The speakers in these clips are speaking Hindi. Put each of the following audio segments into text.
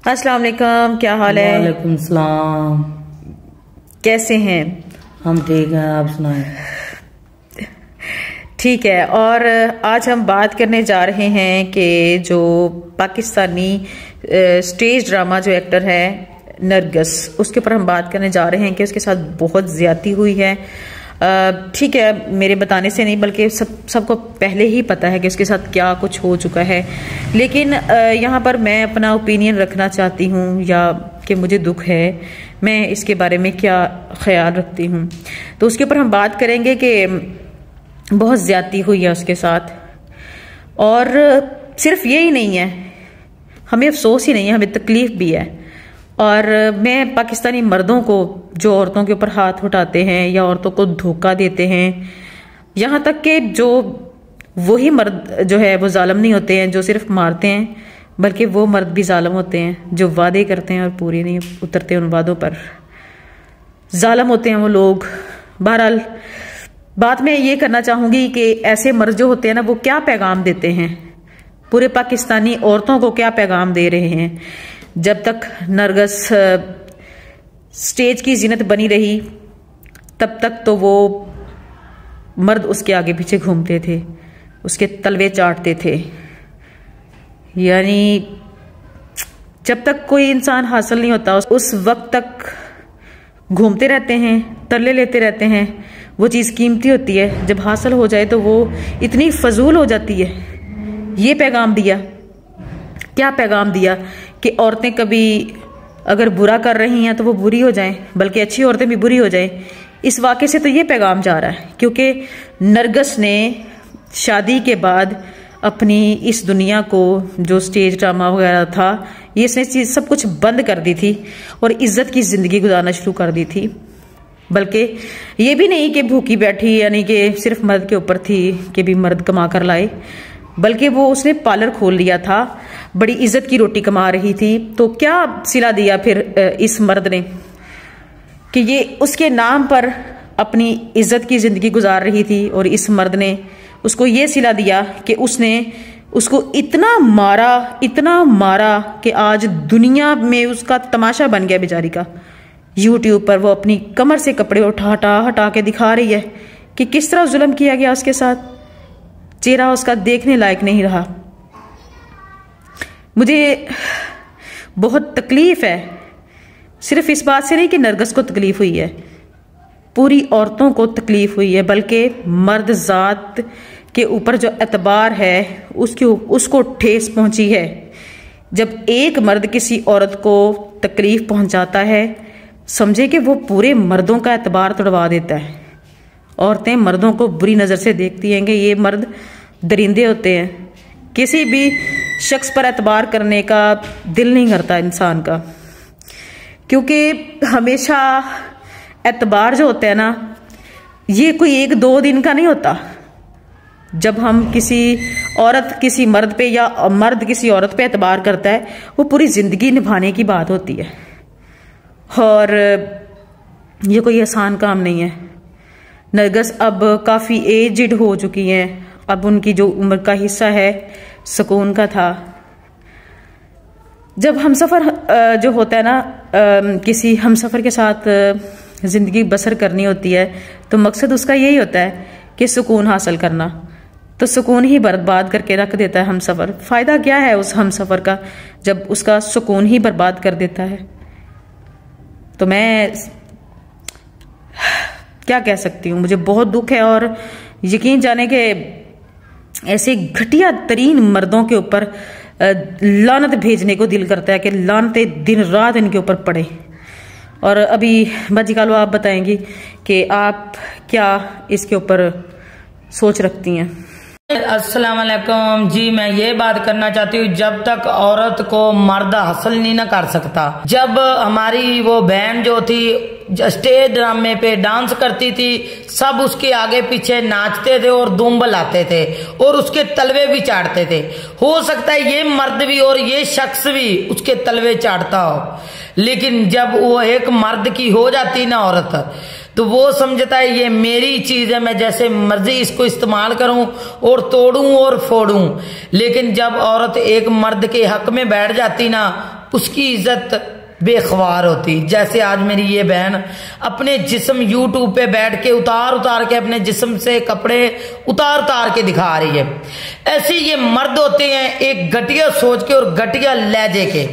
अस्सलाम वालेकुम, क्या हाल है? वालेकुम सलाम। कैसे हैं? हम ठीक हैं, आप सुनाएं। ठीक है। और आज हम बात करने जा रहे हैं कि जो पाकिस्तानी स्टेज ड्रामा जो एक्टर है नरगिस, उसके ऊपर हम बात करने जा रहे हैं कि उसके साथ बहुत ज्यादती हुई है। ठीक है, मेरे बताने से नहीं बल्कि सबको पहले ही पता है कि उसके साथ क्या कुछ हो चुका है, लेकिन यहाँ पर मैं अपना ओपिनियन रखना चाहती हूँ या कि मुझे दुख है, मैं इसके बारे में क्या ख्याल रखती हूँ। तो उसके ऊपर हम बात करेंगे कि बहुत ज्यादती हुई है उसके साथ। और सिर्फ यही नहीं है, हमें अफसोस ही नहीं है, हमें तकलीफ भी है। और मैं पाकिस्तानी मर्दों को जो औरतों के ऊपर हाथ उठाते हैं या औरतों को धोखा देते हैं, यहाँ तक कि जो वही मर्द जो है वो जालिम नहीं होते हैं जो सिर्फ मारते हैं, बल्कि वो मर्द भी जालिम होते हैं जो वादे करते हैं और पूरे नहीं उतरते उन वादों पर। जालिम होते हैं वो लोग। बहरहाल बात मैं ये करना चाहूंगी कि ऐसे मर्द जो होते हैं ना, वो क्या पैगाम देते हैं, पूरे पाकिस्तानी औरतों को क्या पैगाम दे रहे हैं। जब तक नरगिस स्टेज की जीनत बनी रही तब तक तो वो मर्द उसके आगे पीछे घूमते थे, उसके तलवे चाटते थे। यानी जब तक कोई इंसान हासिल नहीं होता उस वक्त तक घूमते रहते हैं, तरले लेते रहते हैं। वो चीज़ कीमती होती है, जब हासिल हो जाए तो वो इतनी फजूल हो जाती है। ये पैगाम दिया, क्या पैगाम दिया कि औरतें कभी अगर बुरा कर रही हैं तो वो बुरी हो जाएं, बल्कि अच्छी औरतें भी बुरी हो जाएं। इस वाक़े से तो ये पैगाम जा रहा है, क्योंकि नरगिस ने शादी के बाद अपनी इस दुनिया को, जो स्टेज ड्रामा वगैरह था, ये इसने सब कुछ बंद कर दी थी और इज्जत की जिंदगी गुजारना शुरू कर दी थी। बल्कि ये भी नहीं कि भूखी बैठी, यानी कि सिर्फ मर्द के ऊपर थी कि भी मर्द कमा कर लाए, बल्कि वो उसने पार्लर खोल लिया था, बड़ी इज्जत की रोटी कमा रही थी। तो क्या सिला दिया फिर इस मर्द ने कि ये उसके नाम पर अपनी इज्जत की जिंदगी गुजार रही थी, और इस मर्द ने उसको ये सिला दिया कि उसने उसको इतना मारा कि आज दुनिया में उसका तमाशा बन गया बेचारी का। यूट्यूब पर वो अपनी कमर से कपड़े हटा के दिखा रही है कि किस तरह जुल्म किया गया उसके साथ। चेहरा उसका देखने लायक नहीं रहा। मुझे बहुत तकलीफ है, सिर्फ इस बात से नहीं कि नरगिस को तकलीफ हुई है, पूरी औरतों को तकलीफ हुई है, बल्कि मर्द जात के ऊपर जो एतबार है उसको ठेस पहुंची है। जब एक मर्द किसी औरत को तकलीफ पहुंचाता है, समझे कि वो पूरे मर्दों का एतबार तोड़वा देता है। औरतें मर्दों को बुरी नजर से देखती हैं कि ये मर्द दरिंदे होते हैं। किसी भी शख्स पर एतबार करने का दिल नहीं करता इंसान का, क्योंकि हमेशा एतबार जो होता है ना, ये कोई एक दो दिन का नहीं होता। जब हम किसी औरत किसी मर्द पे या मर्द किसी औरत पे एतबार करता है, वो पूरी जिंदगी निभाने की बात होती है, और ये कोई आसान काम नहीं है। नरगिस अब काफी एजड हो चुकी हैं, अब उनकी जो उम्र का हिस्सा है सुकून का था। जब हमसफर जो होता है ना, किसी हमसफर के साथ जिंदगी बसर करनी होती है, तो मकसद उसका यही होता है कि सुकून हासिल करना। तो सुकून ही बर्बाद करके रख देता है हमसफर। फायदा क्या है उस हमसफर का जब उसका सुकून ही बर्बाद कर देता है। तो मैं क्या कह सकती हूँ, मुझे बहुत दुख है। और यकीन जाने के ऐसे घटिया तरीन मर्दों के ऊपर लानत भेजने को दिल करता है कि लानतें दिन रात इनके ऊपर पड़े। और अभी बाजी कालो आप बताएंगी कि आप क्या इसके ऊपर सोच रखती हैं। अस्सलाम वालेकुम जी, मैं ये बात करना चाहती हूँ, जब तक औरत को मर्द हासिल नहीं ना कर सकता। जब हमारी वो बहन जो थी स्टेज ड्रामे पे डांस करती थी, सब उसके आगे पीछे नाचते थे और धूम बलाते थे और उसके तलवे भी चाटते थे। हो सकता है ये मर्द भी और ये शख्स भी उसके तलवे चाटता हो, लेकिन जब वो एक मर्द की हो जाती ना औरत, तो वो समझता है ये मेरी चीज है, मैं जैसे मर्जी इसको इस्तेमाल करूं और तोड़ूं और फोड़ूं। लेकिन जब औरत एक मर्द के हक में बैठ जाती ना, उसकी इज्जत बेख्वार होती। जैसे आज मेरी ये बहन अपने जिस्म यूट्यूब पे बैठ के उतार के अपने जिस्म से कपड़े उतार के दिखा रही है। ऐसे ये मर्द होते हैं एक घटिया सोच के और घटिया लहजे के,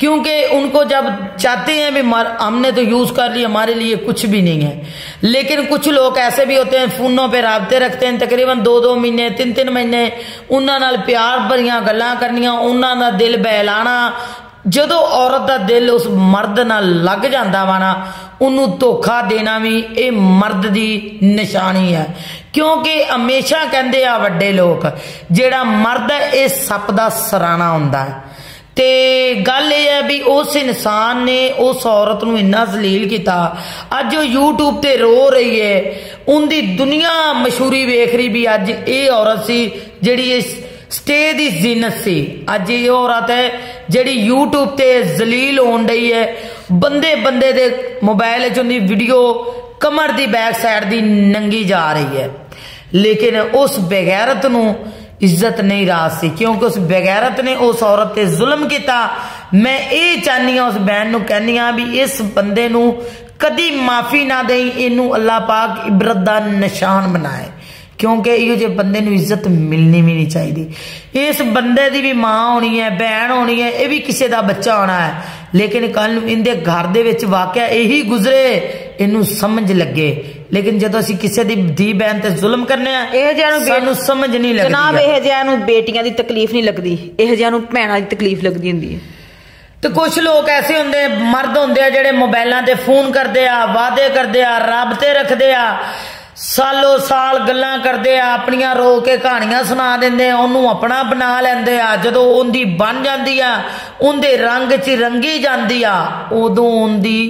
क्योंकि उनको जब चाहते हैं भी हमने तो यूज कर लिया, हमारे लिए कुछ भी नहीं है। लेकिन कुछ लोग ऐसे भी होते हैं फोनों पे राबते रखते हैं तकरीबन 2-2 महीने 3-3 महीने, उन्हां नाल प्यार भरियां गल्लां करनियां, उन्हां दा दिल बहलाना। जदों औरत दा दिल उस मर्द नाल लग जांदा वा ना, उन्नू धोखा देना भी ये मर्द दी निशानी है। क्योंकि हमेशा कहंदे आ वड्डे लोग जेड़ा मर्द है ये सप दा सराना हुंदा है। ते गल यह है भी उस इंसान ने उस औरत नूं इन्ना जलील किया, अज वो यूट्यूब ते रो रही है, उनकी दुनिया मशहूरी वेख रही भी अज ये औरत सी जिहड़ी स्टे दी जीनत सी। अज ये औरत है जिहड़ी यूट्यूब ते जलील होण रही है। बंदे बंदे दे मोबाइल च उनकी वीडियो कमर दी बैक साइड दी नंगी जा रही है, लेकिन उस बेगैरत नूं इज्जत नहीं रहा सी, क्योंकि उस बेगैरत ने उस औरत ते जुल्म किया। मैं ये चाहनी उस बहन नूं कहनी हाँ भी इस बंदे नूं कदी माफी ना देई, इनू अल्लाह पाक इबरत दा निशान बनाए, क्योंकि इहो जे बंदे नूं इज्जत मिलनी भी नहीं चाहिए। इस बंदे दी भी मां होनी है, बहन होनी है, ये भी किसी का बच्चा होना है, लेकिन कल इनके घर दे विच वाकया यही गुजरे, इनू समझ लगे। लेकिन जदों असीं किसी दी धी बहन ते जुल्म करने सानू समझ नहीं लगदी। जनाब इह जिहां नूं बेटियां दी तकलीफ नहीं लगदी, इह जिहां नूं भैणां दी तकलीफ लगदी हुंदी है। तो कुछ लोग ऐसे होंगे मर्द होंगे जेडे मोबाइलों ते फोन करते आ, वादे करते आ, राबते रखते आ, सालों साल गल्लां करते आ, अपनियां रो के कहानियां सुना देंदे, उन्होंने अपना बना लेंदे आ। जदों उनदी बन जांदी आ, उनदे रंग च रंगी जांदी आ, उदों उनदी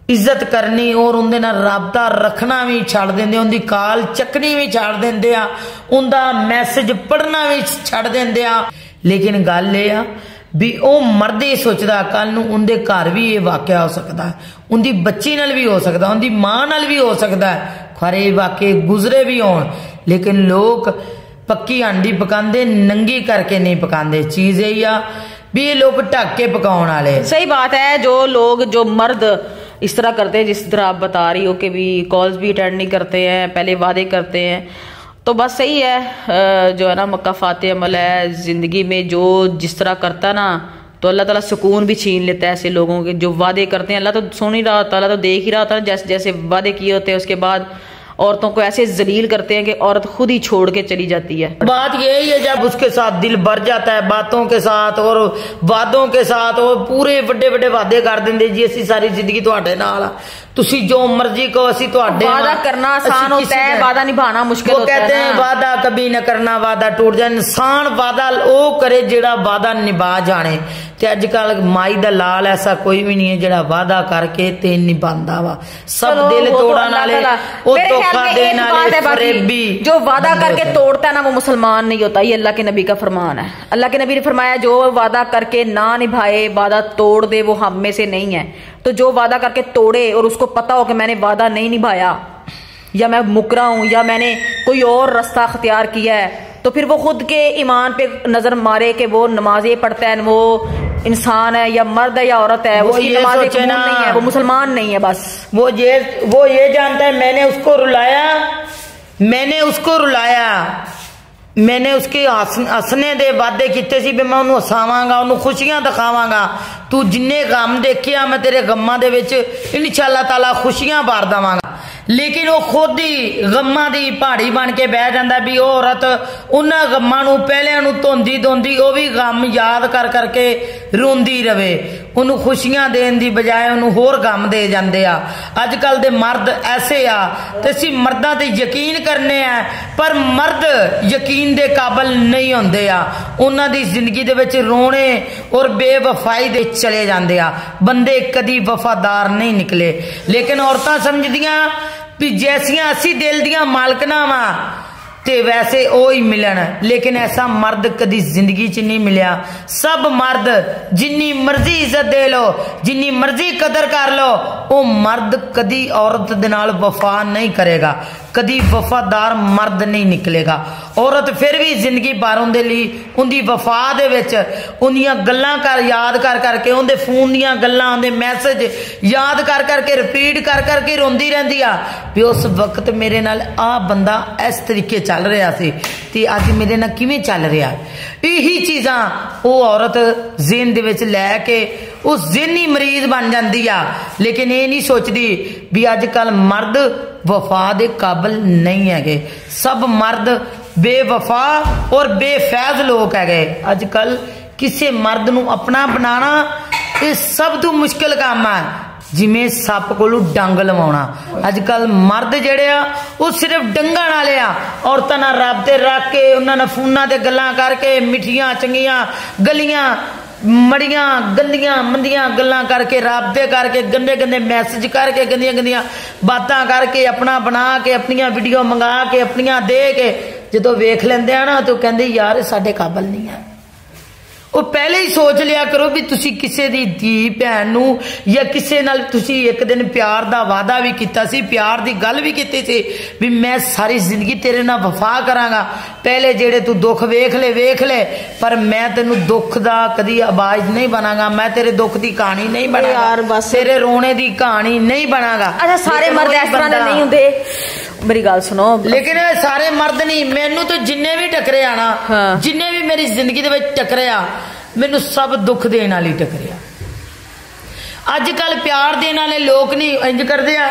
इज्जत करनी और उनदे नाल राबता रखना भी छड़ देंदे, उनदी कॉल चकनी भी छड़ देंदे आ, उनदा मैसेज पढ़ना भी छड़ देंदे आ। लेकिन गल ये आ भी ओ मर्द ही सोचदा कल नूं उनदे घर भी ये वाकया हो सकता है, उनदी बच्ची नाल भी हो सकता, उनदी मां नाल भी हो सकता है, खरे वाकई गुजरे भी होण। लेकिन लोग पक्की हांडी पकांदे, नंगी करके नहीं पकांदे। चीज यही आ भी ये लोग ढक के पकाउण वाले। सही बात है। जो लोग जो मर्द इस तरह करते हैं जिस तरह आप बता रही हो कि भी कॉल्स भी अटेंड नहीं करते हैं, पहले वादे करते हैं, तो बस सही है। जो है ना मक्का फाते अमल है जिंदगी में, जो जिस तरह करता ना तो अल्लाह ताला सुकून भी छीन लेता है ऐसे लोगों के जो वादे करते हैं। अल्लाह तो सुन ही रहा होता, अल्लाह तो देख ही रहा होता, जैसे जैसे वादे किए होते हैं उसके बाद औरतों को ऐसे जलील करते हैं कि औरत खुद ही छोड़ के चली जाती है। बात यही है जब उसके साथ दिल भर जाता है बातों के साथ और वादों के साथ, और पूरे बड़े बड़े वादे कर देंगे जी असी सारी जिंदगी तुहाडे नाल, तुसी जो मर्जी कहो असी तुहाडे। वादा करना आसान होता है, वादा निभाना मुश्किल होता है। कहते हैं वादा कभी न करना वादा टूट जाए। इंसान वादा वो करे जेड़ा वादा निभा जाने, ते अजकल माई दा लाल ऐसा कोई भी नहीं है जेड़ा वादा करके ते निभांदा वा। सब दिल तोड़न वाले, ओ धोखा देने वाले, फरेबी। जो वादा करके तोड़ता है ना वो मुसलमान नहीं होता, ये अल्लाह के नबी का फरमान है। अल्लाह के नबी ने फरमाया जो वादा करके ना निभाए, वादा तोड़ दे, वो हम में से नहीं है। तो जो वादा करके तोड़े और उसको पता हो कि मैंने वादा नहीं निभाया या मैं मुकरा हूं या मैंने कोई और रास्ता अख्तियार किया है, तो फिर वो खुद के ईमान पे नजर मारे कि वो नमाजें पढ़ता है, वो इंसान है या मर्द है या औरत है, उसकी नमाजें कबूल नहीं है, वो मुसलमान नहीं है। बस वो ये जानता है मैंने उसको रुलाया, मैंने उसके हसने दे वादे किते सी भी मैं उन्हें हसावांगा, उन्हें खुशियां दिखावांगा। तू जिन्ने गम देखिया मैं तेरे गम्मां दे विच इंशाअल्लाह ताला खुशियां भर देवांगा। लेकिन वो खुद ही गम्मां दी पहाड़ी बन के बह जांदा भी वो औरत उन्हां गम्मां नूं पहलियां नूं धोंदी धोंदी वो भी गम याद कर करके रोंदी रवे, उन्हें खुशियां देने की बजाय उन्हें होर गम दे जाते आ। अजकल दे मर्द ऐसे आ ते असीं मर्दां ते यकीन करने आ, पर मर्द यकीन दे काबिल नहीं होंदे आ। उन्हां दी जिंदगी दे विच रोने और बेवफाई दे चले जाते आ, बंदे कदी वफादार नहीं निकले। लेकिन औरतां समझदियां भी जैसियां असी दिल दियां मालकना वा ते वैसे ओ ही मिलन, लेकिन ऐसा मर्द कदी जिंदगी च नहीं मिलया। सब मर्द जिन्नी मर्जी इज्जत दे लो, जिन्नी मर्जी कदर कर लो, ओ मर्द कदी औरत दे नाल वफा नहीं करेगा। कदी वफादार मर्द नहीं निकलेगा। औरत फिर भी जिंदगी भर उनके लिए उनकी वफा दे विच उनदियां गल्लां कर याद कर करके उनके फोन दियां गल्लां उनके मैसेज याद कर करके रिपीट कर करके रोंदी रहंदी आ भी उस वक्त मेरे नाल आ बंदा इस तरीके चल रहा सी ते अज मेरे नाल किवें चल रहा। यही चीज़ां वो औरत ज़हन दे विच लैके उस ज़हनी मरीज बन जाती आ, लेकिन ये नहीं सोचती भी अजकल मर्द वफा दे काबिल नहीं है। सब मर्द बेवफा और बेफैज लोग है। अजकल किसी मर्द नू अपना बनाना ये सब तो मुश्किल काम है, जिमें सप कोलू डंग लवाउणा। अजकल मर्द जेड़े आ वो सिर्फ डंगा नाले आ, औरतां नाल राबते रख के उन्हां नाल फोनां ते गल्लां करके मिठियां चंगियां गलियां मड़ियां गंदियां मंदियां गल्लां करके राबते करके गंदे गंदे मैसेज करके गंदियां गंदियां बातां करके अपना बना के अपनियां वीडियो मंगा के अपनियां दे के जो वेख लेंदे आ ना तो कहंदे यार साडे काबिल नहीं है। वो पहले ही सोच लिया करो भी तुसी किसी दी धी भैन नू या किसी नाल तुसी एक दिन प्यार दा वादा भी कीता सी, प्यार दी गल भी कीती सी भी मैं सारी जिंदगी तेरे नाल वफा करांगा। पहले जेड़े तू दुख वेख ले पर मैं तेनू दुख दा कदी आवाज नहीं बनांगा, मैं तेरे दुख दी कहानी नहीं बनांगा, तेरे रोने दी कहानी नहीं बनांगा। अच्छा सारे मर्द इस तरह दे नहीं हुंदे, मेरी गल सुनो। लेकिन सारे मर्द नहीं, मैनू तो जिन्ने भी टकरे आना जिन्ने भी मेरी जिंदगी दे विच टकरे आ मैनू सब दुख देने वाली टकरे आ। अजकल प्यार देने वाले लोग नहीं इंज करते आ,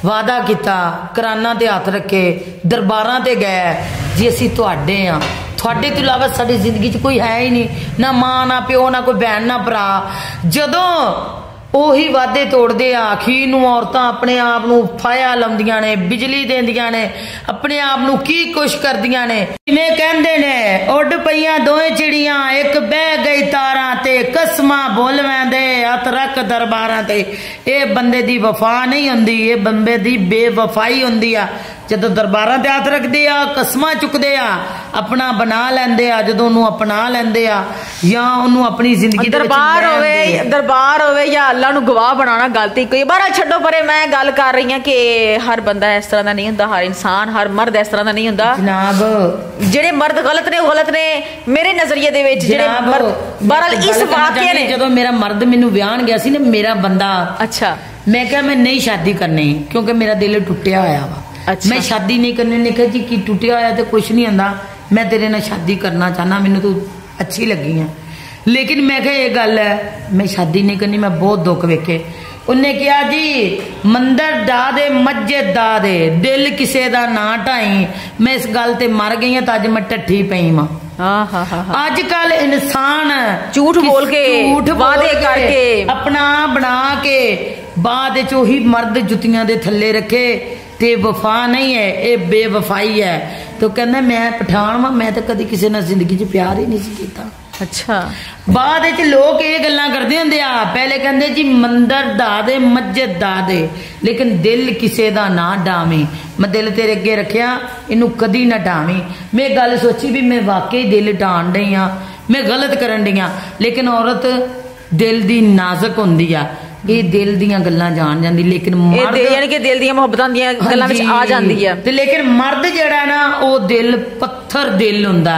वादा किया कराना ते हाथ रखे दरबारां ते गए जी असीं तुहाडे आ, तुहाडे तो इलावा साडी जिंदगी च कोई है ही नहीं, ना मां ना प्यो ना कोई बहन ना भरा। जदों ਉਹੀ वादे तोड़ते आ अखीर नूं औरतां अपने आप नूं फाया लाउंदियां ने, बिजली देंदियां ने, अपने आप नूं की कुछ करदियां ने। जिवें कहंदे ने उड पईयां दोवें चिड़ियां एक बह गई तारां ते कसमां बोलवेंदे हथ रख दरबारां ते। ये बंदे दी वफा नहीं हुंदी, ये बंदे दी बेवफाई हुंदी आ। जदों दरबारां ते हथ रखदे आ कसमां चुकदे आ अपना बना लैंदे आ, जदों ओनू अपना लैंदे आ या ओनू अपनी जिंदगी दरबार होवे या अल्लाह नू गवाह बनाना गलती कोई बार छड्डो परे। मैं गल कर रही हां कि हर बंदा इस तरह दा नहीं हुंदा, हर इंसान हर मर्द इस तरह दा नहीं हुंदा जनाब। जेड़े मर्द गलत ने वो गलत ने मेरे नजरिए दे विच। जेड़े मर्द बहरहाल इस वाकये ने जदों मेरा मर्द मैनू ब्याहन गया सी ना मेरा बंदा, अच्छा मैं कहा मैं नहीं शादी करनी क्योंकि मेरा दिल टुटिया होया वा। अच्छा। मैं शादी नहीं करनी, ने कहा जी की टुटिया होया तो कुछ नहीं हुंदा, मैं तेरे नाल शादी करना चाहना, मैनू तू अच्छी लगी है। लेकिन मैं कहा यह गल है मैं शादी नहीं करनी, मैं बहुत दुख वेखे। उन्हें कहा जी मंदिर ढा दे मस्जिद ढा दे दिल किसी का ना ढाई, मैं इस गल ते मर गई तो अज मैं टट्ठी पई वां। अजकल इंसान झूठ बोल के वादे करके अपना बना के बाद ही मर्द जुतियां दे थल्ले रखे ते वफा नहीं है, ये बेवफाई है। तो कहना मैं पठान वा, मैं तो कदी किसी नाल जिंदगी च प्यार ही नहीं कीता। अच्छा बाद लोग ये गल्लां करदे हुंदे आ, पहले कहंदे जी मंदिर ढा दे मस्जिद ढा दे लेकिन दिल किसी दा ना डावी। मैं दिल तेरे अगे रखिया इनू कदी ना डावी। मैं गल सोची भी मैं वाकई दिल ढाण डई हाँ, मैं गलत करन डई हाँ। लेकिन औरत दिल दी नाजुक हुंदी आ, ये दिल दियां गल्लां जान जांदी, लेकिन मर्द यानी कि दिल दियां मुहब्बतां दियां गल्लां विच आ जांदी है। ते लेकिन मर्द जेड़ा ना वो दिल पत्थर दिल हुंदा,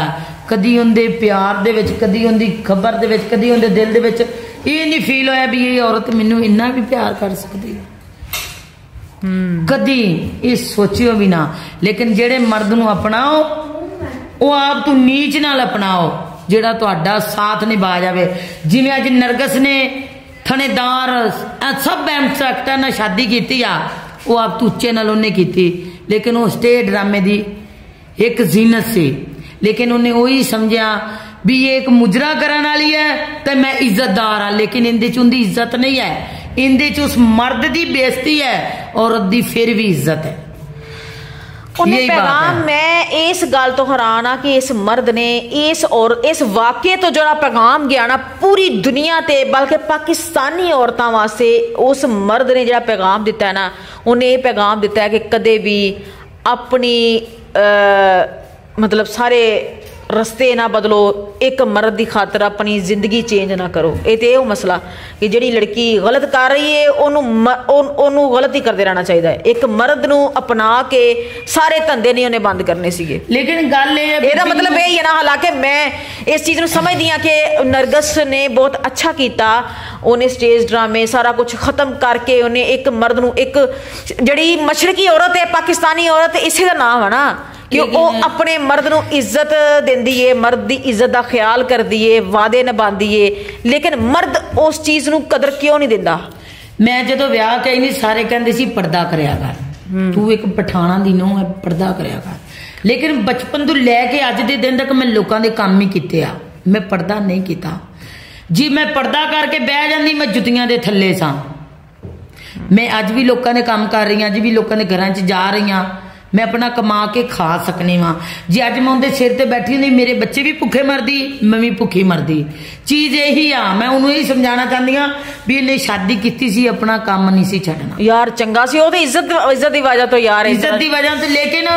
कदी उनके प्यार दे विच कदी उनकी खबर दे विच कदी उनके दिल दे विच ये नहीं फील होया भी ये औरत मैनू इन्ना भी प्यार कर सकती है, कदी ये सोचियो भी ना। लेकिन जेड़े मर्द नू अपनाओ वो आप तू नीच नाल अपनाओ जेड़ा तुहाडा साथ निभा जावे। जिवें अज नरगस ने थानेदार सब इंस्पेक्टर ने शादी की आ, वो आप उच्चे नाल उन्हें की, लेकिन वो स्टेज ड्रामे की एक जीनत सी। लेकिन उन्हें वही समझा भी ये एक मुजरा करने वाली है तो मैं इज्जतदार हाँ, लेकिन इनदे च उनदी इज्जत नहीं है, इनदे च उस मर्द की बेइज्जती है, औरत की फिर भी इज्जत है। पैगाम मैं इस गल तो हैरान हाँ कि इस मर्द ने इस वाकये तो जो पैगाम गया ना पूरी दुनिया ते बल्कि पाकिस्तानी औरतों वास्ते उस मर्द ने जो पैगाम दिता है ना, उन्हें यह पैगाम दिता है कि कदे भी अपनी मतलब सारे रस्ते ना बदलो, एक मर्द की खातर अपनी जिंदगी चेंज ना करो। ये तो मसला कि जी लड़की गलत कर रही है ओनू गलत ही करते रहना चाहिए। एक मर्द नू अपना के सारे धंधे नहीं उन्हें बंद करने सीगे। लेकिन गल ये मतलब यही है ना, हालांकि मैं इस चीज़ को समझदी हाँ कि नरगस ने बहुत अच्छा किया, उन्हें स्टेज ड्रामे सारा कुछ खत्म करके उन्हें एक मर्द नू, एक जड़ी मशरकी औरत है पाकिस्तानी औरत इसे का नाम है ना कि वो अपने मर्द नू इज्जत देंदी है, मर्द की इज्जत का ख्याल करदी है, वादे निभांदी है, लेकिन मर्द उस चीज़ नू कदर क्यों नहीं दिंदा। मैं जो ब्याह कही नहीं सारे कहते सी पर्दा करया कर, तू एक पठाना दी नूंह है पर्दा करया कर। लेकिन बचपन तो लैके अज के दिन तक मैं लोगों के काम ही किते आ, मैं पर्दा नहीं किया जी। मैं पर्दा करके बह जाती, मैं जुतियां दे थल्ले सा। मैं अज भी लोगों ने काम कर रही हूँ, अज भी लोगों के घर च जा रही हूँ, मैं अपना कमा के खा सकनी वा जी। अज मैं उनके सिर ते बैठी नहीं, मेरे बच्चे भी भुखे मरदी, मैं भी भुखी मरदी। चीज यही आ, मैं उन्होंने यही समझाना चाहती हाँ भी इन्हें शादी की सी, अपना काम नहीं सी छड़ना यार। चंगा सी, इज्जत की वजह तो यार, इज्जत की वजह तो, लेकिन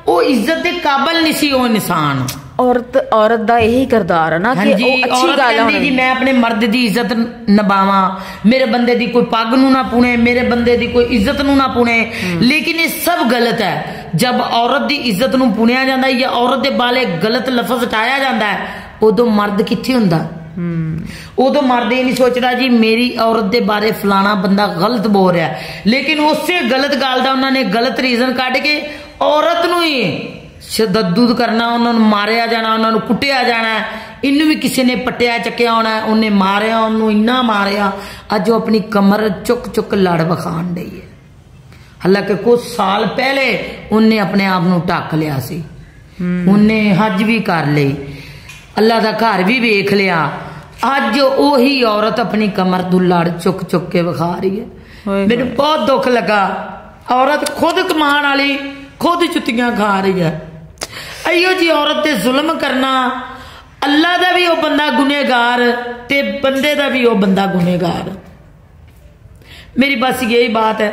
वो इज्जत के काबिल नहीं सी वो इंसान। औरत दा यही करदार है ना कि जी, अच्छी गल है जी मैं अपने मर्द की इज्जत निभावा, मेरे बंदे की कोई पग नू ना पुणे, मेरे बंदे की कोई इज्जत नू ना पुणे। लेकिन ये सब गलत है। जब औरत की इज्जत नू पुणिया जाता है या औरत के बाले गलत लफज हटाया जाता है, उदो मर्द किथे हुंदा। उदो मर्द ये नहीं सोचता जी मेरी औरत के बारे फलाना बंदा गलत बोल रहा है, लेकिन उससे गलत गल का उन्होंने गलत रीजन कढ़ के औरत नू ही शददुद करना, उन्होंने मारिया जाना, उन्होंने कुटिया जाना। इनू भी किसी ने पट्टिया चक्या होना, उन्हें मारिया, उन्होंने इन्ना मारिया, अज वो अपनी कमर चुक चुक लड़ विखान रही है। हालांकि कुछ साल पहले उन्हें अपने आप को ढक लिया सी, उन्हें हज भी कर ली, अल्लाह का घर भी वेख लिया। अज ओही औरत अपनी कमर तू लड़ चुक चुक के विखा रही है। मेरे बहुत दुख लगा। औरत खुद कमान वाली खुद जुतियां खा रही है। अयो जी औरत ते जुल्म करना, अल्लाह का भी वो बंदा गुनेगार ते बंदे का भी वो बंदा गुनेगार। मेरी बस यही बात है।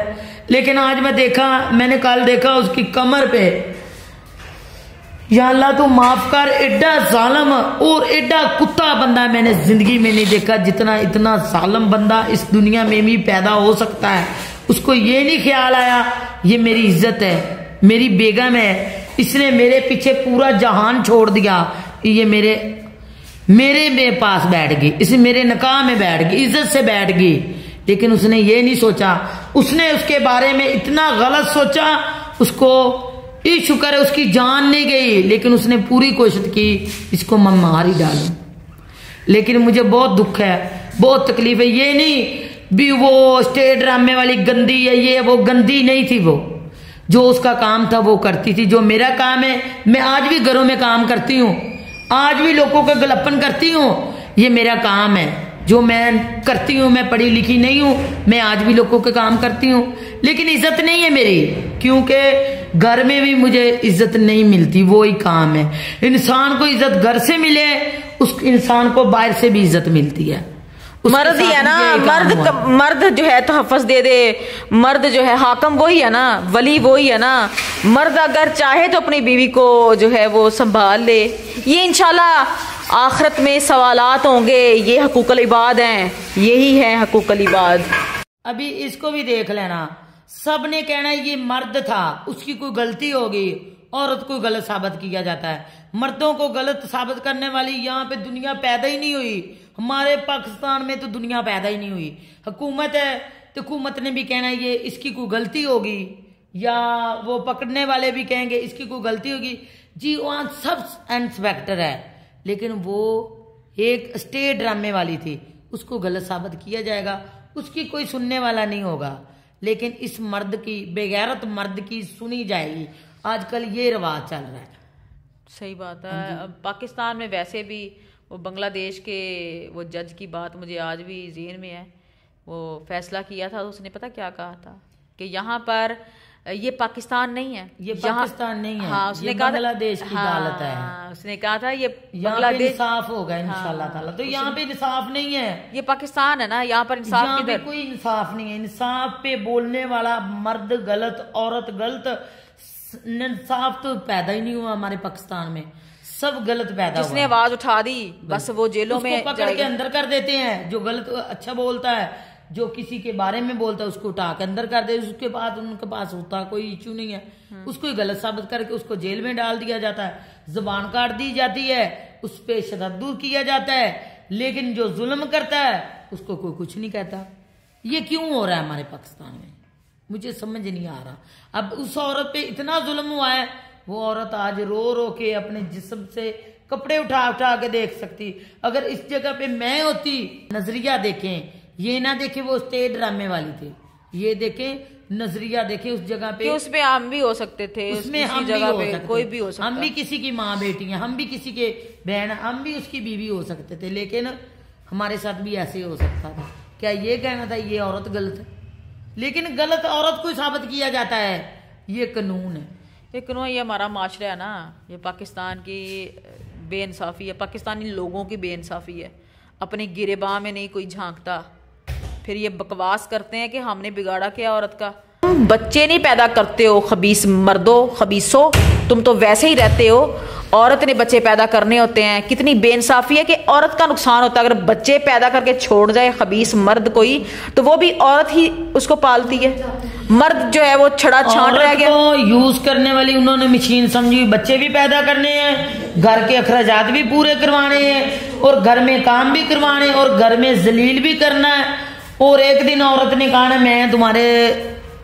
लेकिन आज मैं देखा, मैंने कल देखा उसकी कमर पे, या अल्लाह तू माफ कर, एडा जालिम और एडा कुत्ता बंदा मैंने जिंदगी में नहीं देखा जितना इतना जालिम बंदा इस दुनिया में भी पैदा हो सकता है। उसको ये नहीं ख्याल आया ये मेरी इज्जत है, मेरी बेगम है, इसने मेरे पीछे पूरा जहान छोड़ दिया, ये मेरे पास बैठ गई, इसे मेरे निकाह में बैठ गई, इज्जत से बैठ गई। लेकिन उसने ये नहीं सोचा, उसने उसके बारे में इतना गलत सोचा। उसको ये शुक्र है उसकी जान नहीं गई, लेकिन उसने पूरी कोशिश की इसको मैं मार ही डालूं। लेकिन मुझे बहुत दुख है, बहुत तकलीफ है। ये नहीं भी वो स्टेज ड्रामे वाली गंदी है, ये वो गंदी नहीं थी। वो जो उसका काम था वो करती थी। जो मेरा काम है, मैं आज भी घरों में काम करती हूँ, आज भी लोगों का गलप्पन करती हूँ, ये मेरा काम है जो मैं करती हूँ। मैं पढ़ी लिखी नहीं हूँ, मैं आज भी लोगों के काम करती हूँ, लेकिन इज्जत नहीं है मेरी, क्योंकि घर में भी मुझे इज्जत नहीं मिलती। वो ही काम है। इंसान को इज्जत घर से मिले, उस इंसान को बाहर से भी इज्जत मिलती है। मर्द ही है ना, मर्द जो है तहफ़्फ़ुज़ दे दे, मर्द जो है हाकम वही है ना, वली वही है ना। मर्द अगर चाहे तो अपनी बीवी को जो है वो संभाल ले। ये इंशाल्लाह आखिरत में सवालात होंगे। ये हकूक़ुल इबाद हैं, यही है हकूक़ुल इबाद। अभी इसको भी देख लेना, सब ने कहना ये मर्द था, उसकी कोई गलती होगी, औरत को गलत साबित किया जाता है। मर्दों को गलत साबित करने वाली यहाँ पे दुनिया पैदा ही नहीं हुई। हमारे पाकिस्तान में तो दुनिया पैदा ही नहीं हुई। हुकूमत है तो हुकूमत ने भी कहना ये इसकी कोई गलती होगी, या वो पकड़ने वाले भी कहेंगे इसकी कोई गलती होगी। जी वहाँ सब इंस्पेक्टर है, लेकिन वो एक स्टेज ड्रामे वाली थी, उसको गलत साबित किया जाएगा, उसकी कोई सुनने वाला नहीं होगा। लेकिन इस मर्द की, बेगैरत मर्द की सुनी जाएगी। आजकल ये रिवाज चल रहा है। सही बात है। पाकिस्तान में वैसे भी वो बांग्लादेश के वो जज की बात मुझे आज भी ज़हन में है। वो फैसला किया था तो उसने पता क्या कहा था कि यहाँ पर ये पाकिस्तान नहीं है, ये पाकिस्तान नहीं है। हाँ, उसने कहा बांग्लादेश की अदालत है। उसने कहा था ये बांग्लादेश इंसाफ होगा इंशाल्लाह ताला। तो यहाँ पे इंसाफ नहीं है, ये पाकिस्तान है ना, यहाँ पर इंसाफ किधर? कोई इंसाफ नहीं है। इंसाफ पे बोलने वाला मर्द गलत, औरत गलत, इंसाफ तो पैदा ही नहीं हुआ हमारे पाकिस्तान में। सब गलत पैदा जिसने आवाज उठा दी बस वो जेलों में पकड़ के अंदर कर देते हैं। जो गलत अच्छा बोलता है, जो किसी के बारे में बोलता है, उसको उठा के अंदर कर दे। उसके बाद उनके पास होता कोई इशू नहीं है, उसको ही गलत साबित करके उसको जेल में डाल दिया जाता है, जुबान काट दी जाती है, उस पर शतद्दुर किया जाता है। लेकिन जो जुल्म करता है उसको कोई कुछ नहीं कहता। ये क्यों हो रहा है हमारे पाकिस्तान में, मुझे समझ नहीं आ रहा। अब उस औरत पे इतना जुल्म हुआ है, वो औरत आज रो रो के अपने जिस्म से कपड़े उठा उठा के देख सकती। अगर इस जगह पे मैं होती, नजरिया देखें, ये ना देखे वो स्टेज ड्रामे वाली थी, ये देखें नजरिया देखे उस जगह पे। उसमें हम भी हो सकते थे, उसमें हम जगह भी पे कोई भी हो सकता, हम भी किसी की माँ बेटी हैं, हम भी किसी के बहन, हम भी उसकी बीवी हो सकते थे। लेकिन हमारे साथ भी ऐसे हो सकता था। क्या ये कहना था ये औरत गलत है? लेकिन गलत औरत को साबित किया जाता है, ये कानून है। ये कानून, ये हमारा माशरा है ना, ये पाकिस्तान की बेइंसाफी है, पाकिस्तानी लोगों की बेइंसाफी है। अपनी गिरेबां में नहीं कोई झांकता, फिर ये बकवास करते हैं कि हमने बिगाड़ा क्या औरत का। बच्चे नहीं पैदा करते हो खबीस मर्दो, खबीसो, तुम तो वैसे ही रहते हो। औरत ने बच्चे पैदा करने होते हैं। कितनी बेइंसाफी है कि औरत का नुकसान होता है। अगर बच्चे पैदा करके छोड़ जाए खबीस मर्द कोई, तो वो भी औरत ही उसको पालती है। मर्द जो है वो छड़ा छांट रह गया। तो यूज करने वाली उन्होंने मशीन समझी। बच्चे भी पैदा करने हैं, घर के अखराजात भी पूरे करवाने हैं, और घर में काम भी करवाने, और घर में जलील भी करना है। और एक दिन औरत ने कहा ना, मैं तुम्हारे,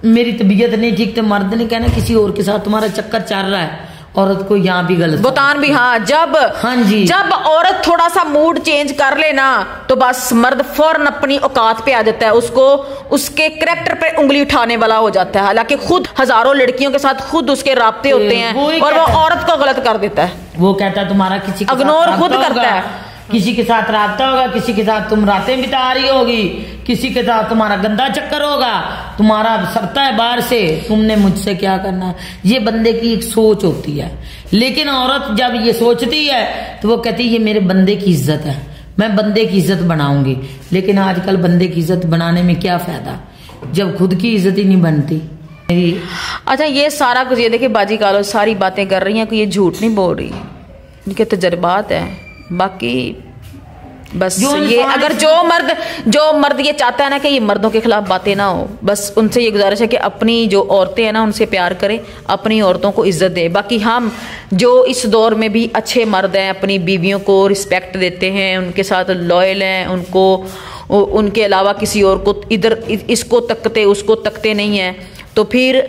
मेरी तबीयत नहीं ठीक, तो मर्द ने कहना किसी और के साथ तुम्हारा चक्कर चल रहा है। औरत को यहाँ भी गलत बुतान भी। हाँ, जब औरत थोड़ा सा मूड चेंज कर ले ना, तो बस मर्द फौरन अपनी औकात पे आ जाता है, उसको उसके करैक्टर पे उंगली उठाने वाला हो जाता है। हालांकि खुद हजारों लड़कियों के साथ खुद उसके राब्ते होते हैं, और वो औरत को गलत कर देता है। वो कहता है तुम्हारा किसी के इग्नोर खुद करता है, किसी के साथ राब्ता होगा, किसी के साथ तुम रातें बिता रही होगी, किसी के साथ तुम्हारा गंदा चक्कर होगा, तुम्हारा सकता है बाहर से, तुमने मुझसे क्या करना। ये बंदे की एक सोच होती है। लेकिन औरत जब ये सोचती है तो वो कहती है ये मेरे बंदे की इज्जत है, मैं बंदे की इज्जत बनाऊंगी। लेकिन आजकल बंदे की इज्जत बनाने में क्या फायदा जब खुद की इज्जत ही नहीं बनती। अच्छा, ये सारा कुछ, ये देखिए बाजी कालो सारी बातें कर रही हैं कि ये झूठ नहीं बोल रही, इनके तजर्बात है। बाकी बस ये अगर जो मर्द ये चाहता है ना कि ये मर्दों के खिलाफ बातें ना हो, बस उनसे ये गुजारिश है कि अपनी जो औरतें हैं ना उनसे प्यार करें, अपनी औरतों को इज्जत दें। बाकी हम जो इस दौर में भी अच्छे मर्द हैं, अपनी बीवियों को रिस्पेक्ट देते हैं, उनके साथ लॉयल हैं, उनको उनके अलावा किसी और को इधर इसको तकते उसको तकते नहीं हैं, तो फिर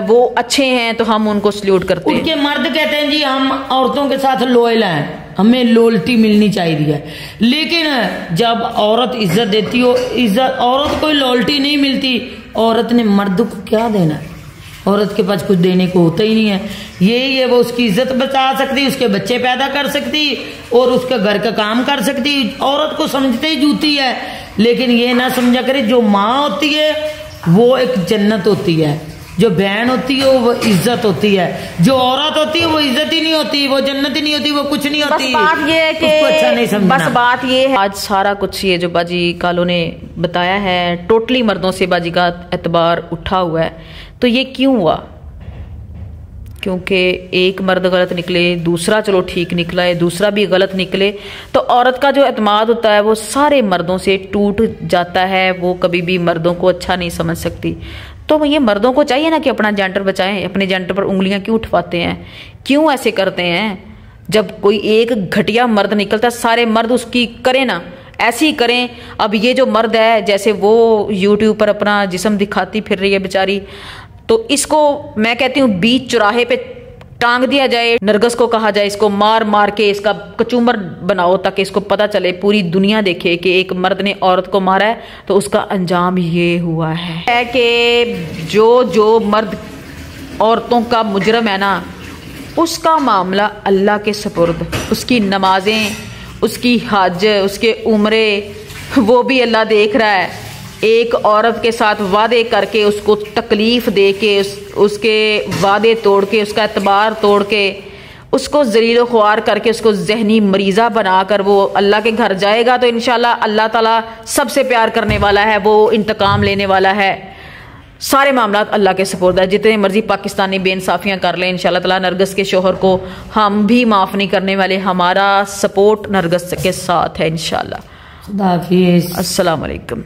वो अच्छे हैं, तो हम उनको सल्यूट करते हैं। उनके मर्द कहते हैं जी हम औरतों के साथ लॉयल हैं, हमें लॉयल्टी मिलनी चाहिए। लेकिन जब औरत इज्जत देती हो, इज्जत औरत को लॉयल्टी नहीं मिलती, औरत ने मर्द को क्या देना है? औरत के पास कुछ देने को होता ही नहीं है। यही है वो उसकी इज्जत बचा सकती, उसके बच्चे पैदा कर सकती, और उसके घर का काम कर सकती। औरत को समझते ही जूती है। लेकिन ये ना समझा करे जो माँ होती है वो एक जन्नत होती है, जो बहन होती है वो इज्जत होती है, जो औरत होती है वो इज्जत ही नहीं होती, वो जन्नत ही नहीं होती, वो कुछ नहीं होती। बस बात ये है कि अच्छा नहीं समझना। बस बात ये है, आज सारा कुछ ये जो बाजी कालो ने बताया है, टोटली मर्दों से बाजी का एतबार उठा हुआ है। तो ये क्यों हुआ? क्योंकि एक मर्द गलत निकले, दूसरा चलो ठीक निकला है, दूसरा भी गलत निकले, तो औरत का जो एतमाद होता है वो सारे मर्दों से टूट जाता है। वो कभी भी मर्दों को अच्छा नहीं समझ सकती। तो ये मर्दों को चाहिए ना कि अपना जेंडर बचाएं। अपने जेंडर पर उंगलियां क्यों उठवाते हैं? क्यों ऐसे करते हैं? जब कोई एक घटिया मर्द निकलता है, सारे मर्द उसकी करें ना, ऐसे ही करें। अब ये जो मर्द है, जैसे वो यूट्यूब पर अपना जिस्म दिखाती फिर रही है बेचारी, तो इसको मैं कहती हूँ बीच चौराहे पे टांग दिया जाए, नरगस को कहा जाए, इसको मार मार के इसका कचूमर बनाओ, ताकि इसको पता चले, पूरी दुनिया देखे कि एक मर्द ने औरत को मारा है तो उसका अंजाम ये हुआ है कि जो मर्द औरतों का मुजरम है ना, उसका मामला अल्लाह के सपुर्द, उसकी नमाजें, उसकी हज, उसके उम्रे, वो भी अल्लाह देख रहा है। एक औरत के साथ वादे करके उसको तकलीफ दे के, उसके वादे तोड़ के, उसका एतबार तोड़ के, उसको ज़लील ख्वार करके, उसको जहनी मरीज़ा बनाकर वो अल्लाह के घर जाएगा, तो इंशाल्लाह अल्लाह ताला सबसे प्यार करने वाला है, वो इंतकाम लेने वाला है। सारे मामला अल्लाह के सुपुर्द है। जितने मर्जी पाकिस्तानी बेइंसाफियां कर लें, इंशाल्लाह ताला नरगिस के शोहर को हम भी माफ़ नहीं करने वाले। हमारा सपोर्ट नरगिस के साथ है इंशाल्लाह। खुदा हाफिज़। अस्सलाम वालेकुम।